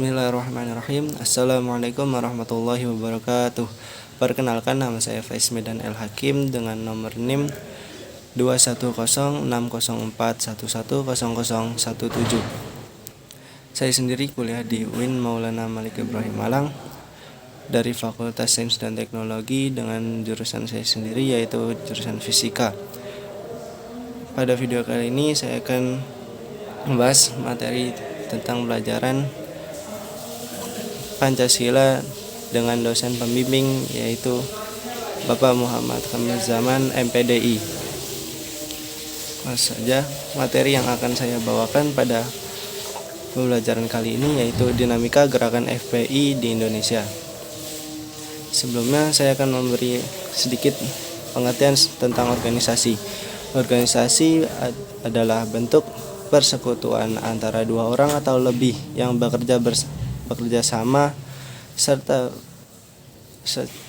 Bismillahirrahmanirrahim. Assalamualaikum warahmatullahi wabarakatuh. Perkenalkan, nama saya Faiz Medan El Hakim dengan nomor NIM 2106004110017. Saya sendiri kuliah di UIN Maulana Malik Ibrahim Malang dari Fakultas Sains dan Teknologi dengan jurusan saya sendiri yaitu jurusan Fisika. Pada video kali ini saya akan membahas materi tentang pelajaran Pancasila dengan dosen pembimbing yaitu Bapak Muhammad Kamil Zaman MPDI. Langsung saja materi yang akan saya bawakan pada pembelajaran kali ini yaitu dinamika gerakan FPI di Indonesia. Sebelumnya saya akan memberi sedikit pengertian tentang organisasi. Organisasi adalah bentuk persekutuan antara dua orang atau lebih yang bekerja sama serta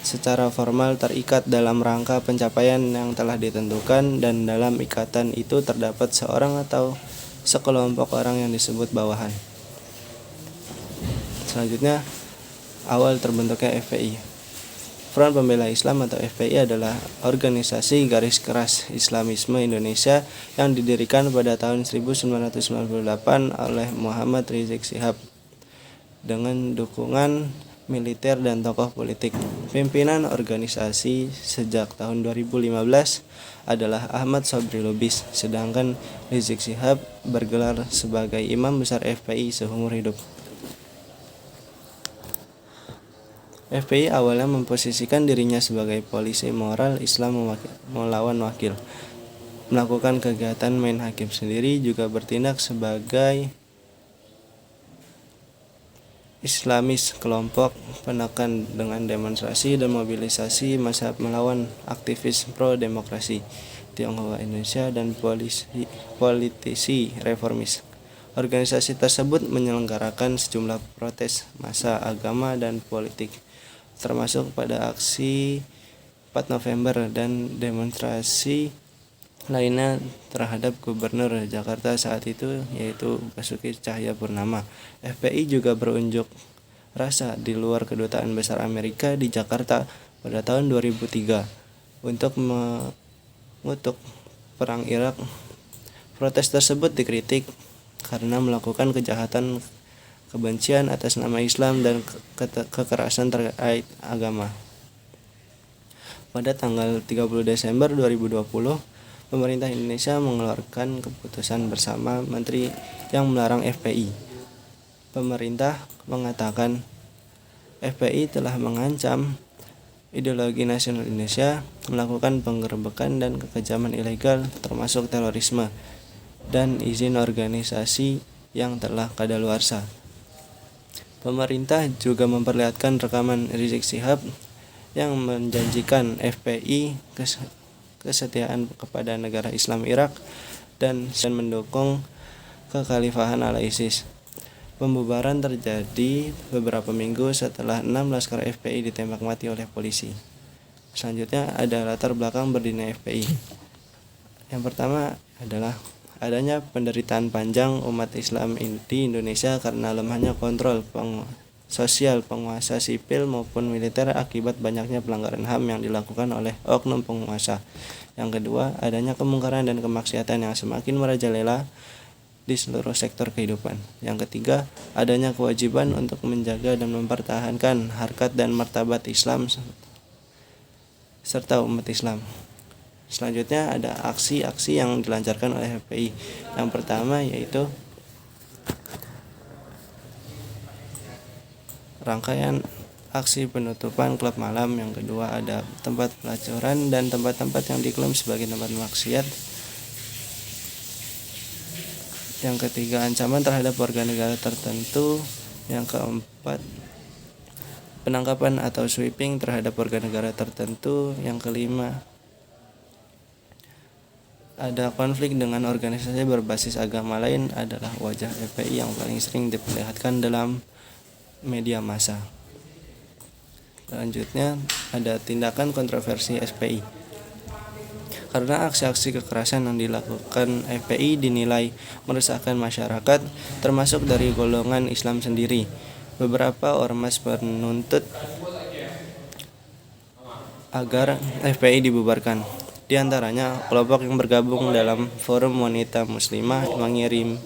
secara formal terikat dalam rangka pencapaian yang telah ditentukan, dan dalam ikatan itu terdapat seorang atau sekelompok orang yang disebut bawahan. Selanjutnya, awal terbentuknya FPI. Front Pembela Islam atau FPI adalah organisasi garis keras Islamisme Indonesia yang didirikan pada tahun 1998 oleh Muhammad Rizik Syihab dengan dukungan militer dan tokoh politik. Pimpinan organisasi sejak tahun 2015 adalah Ahmad Sobri Lubis, sedangkan Rizik Syihab bergelar sebagai Imam Besar FPI seumur hidup. FPI awalnya memposisikan dirinya sebagai polisi moral Islam melawan wakil, melakukan kegiatan main hakim sendiri, juga bertindak sebagai Islamis, kelompok penekan dengan demonstrasi dan mobilisasi massa melawan aktivis pro-demokrasi Tionghoa Indonesia dan politisi reformis. Organisasi tersebut menyelenggarakan sejumlah protes massa, agama, dan politik, termasuk pada aksi 4 November dan demonstrasi lainnya terhadap Gubernur Jakarta saat itu yaitu Basuki Cahayapurnama. FPI juga berunjuk rasa di luar Kedutaan Besar Amerika di Jakarta pada tahun 2003 untuk mengutuk perang Irak. Protes tersebut dikritik karena melakukan kejahatan kebencian atas nama Islam dan kekerasan terkait agama. Pada tanggal 30 Desember 2020, pemerintah Indonesia mengeluarkan keputusan bersama menteri yang melarang FPI. Pemerintah mengatakan FPI telah mengancam ideologi nasional Indonesia, melakukan penggerbekan dan kekejaman ilegal termasuk terorisme, dan izin organisasi yang telah kadaluarsa. Pemerintah juga memperlihatkan rekaman Rizik Syihab yang menjanjikan FPI kesetiaan kepada negara Islam Irak dan mendukung kekhalifahan ala ISIS. Pembubaran terjadi beberapa minggu setelah 6 laskar FPI ditembak mati oleh polisi. Selanjutnya ada latar belakang berdirinya FPI. Yang pertama adalah adanya penderitaan panjang umat Islam di Indonesia karena lemahnya kontrol sosial penguasa sipil maupun militer akibat banyaknya pelanggaran HAM yang dilakukan oleh oknum penguasa. Yang kedua, adanya kemungkaran dan kemaksiatan yang semakin merajalela di seluruh sektor kehidupan. Yang ketiga, adanya kewajiban untuk menjaga dan mempertahankan harkat dan martabat Islam serta umat Islam. Selanjutnya ada aksi-aksi yang dilancarkan oleh FPI. Yang pertama yaitu rangkaian aksi penutupan klub malam. Yang kedua ada tempat pelacuran dan tempat-tempat yang diklaim sebagai tempat maksiat. Yang ketiga, ancaman terhadap warga negara tertentu. Yang keempat, penangkapan atau sweeping terhadap warga negara tertentu. Yang kelima, ada konflik dengan organisasi berbasis agama lain adalah wajah FPI yang paling sering diperlihatkan dalam media massa. Selanjutnya ada tindakan kontroversi FPI. Karena aksi-aksi kekerasan yang dilakukan FPI dinilai meresahkan masyarakat, termasuk dari golongan Islam sendiri. Beberapa ormas menuntut agar FPI dibubarkan. Di antaranya, kelompok yang bergabung dalam Forum Wanita Muslimah mengirim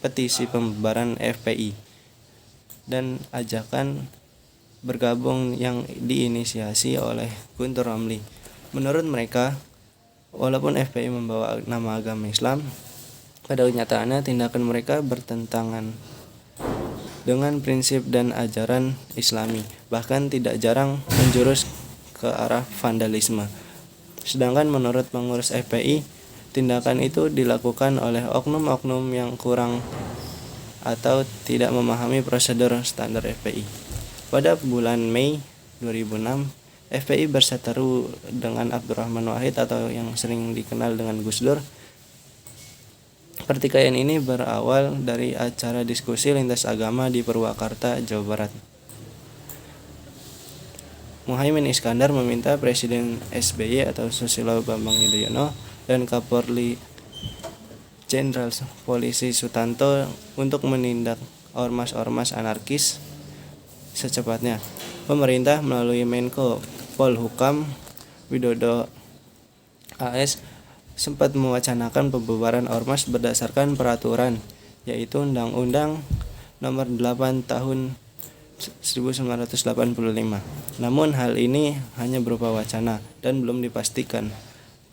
petisi pembubaran FPI dan ajakan bergabung yang diinisiasi oleh Guntur Romli. Menurut mereka, walaupun FPI membawa nama agama Islam, pada kenyataannya tindakan mereka bertentangan dengan prinsip dan ajaran Islami, bahkan tidak jarang menjurus ke arah vandalisme. Sedangkan menurut pengurus FPI, tindakan itu dilakukan oleh oknum-oknum yang kurang atau tidak memahami prosedur standar FPI. Pada bulan Mei 2006, FPI berseteru dengan Abdurrahman Wahid atau yang sering dikenal dengan Gus Dur. Pertikaian ini berawal dari acara diskusi lintas agama di Purwakarta, Jawa Barat. Muhaimin Iskandar meminta Presiden SBY atau Susilo Bambang Yudhoyono dan Kapolri Jenderal Polisi Sutanto untuk menindak ormas-ormas anarkis secepatnya. Pemerintah melalui Menko Polhukam Widodo AS sempat mewacanakan pembubaran ormas berdasarkan peraturan, yaitu Undang-Undang Nomor 8 Tahun 1985. Namun hal ini hanya berupa wacana dan belum dipastikan.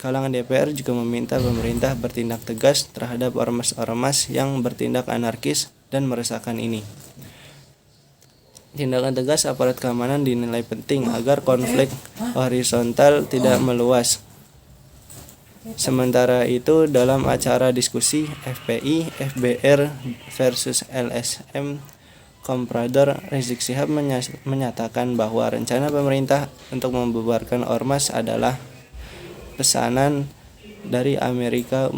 Kalangan DPR juga meminta pemerintah bertindak tegas terhadap ormas-ormas yang bertindak anarkis dan meresahkan ini. Tindakan tegas aparat keamanan dinilai penting agar konflik horizontal tidak meluas. Sementara itu, dalam acara diskusi FPI FBR versus LSM, Komprador Rizik Syihab menyatakan bahwa rencana pemerintah untuk membubarkan ormas adalah pesanan dari Amerika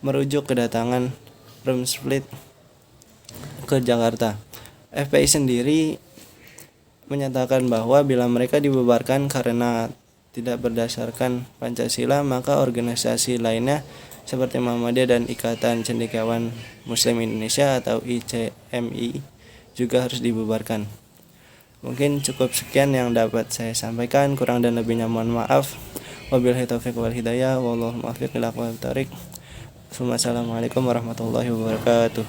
merujuk kedatangan Rumsfeld ke Jakarta. FPI sendiri menyatakan bahwa bila mereka dibubarkan karena tidak berdasarkan Pancasila, maka organisasi lainnya seperti Muhammadiyah dan Ikatan Cendekiawan Muslim Indonesia atau ICMI juga harus dibubarkan. Mungkin cukup sekian yang dapat saya sampaikan, kurang dan lebihnya mohon maaf. Wabillahi taufiq wal hidayah, wallahu muwaffiq ila aqwamit thoriq. Wassalamualaikum warahmatullahi wabarakatuh.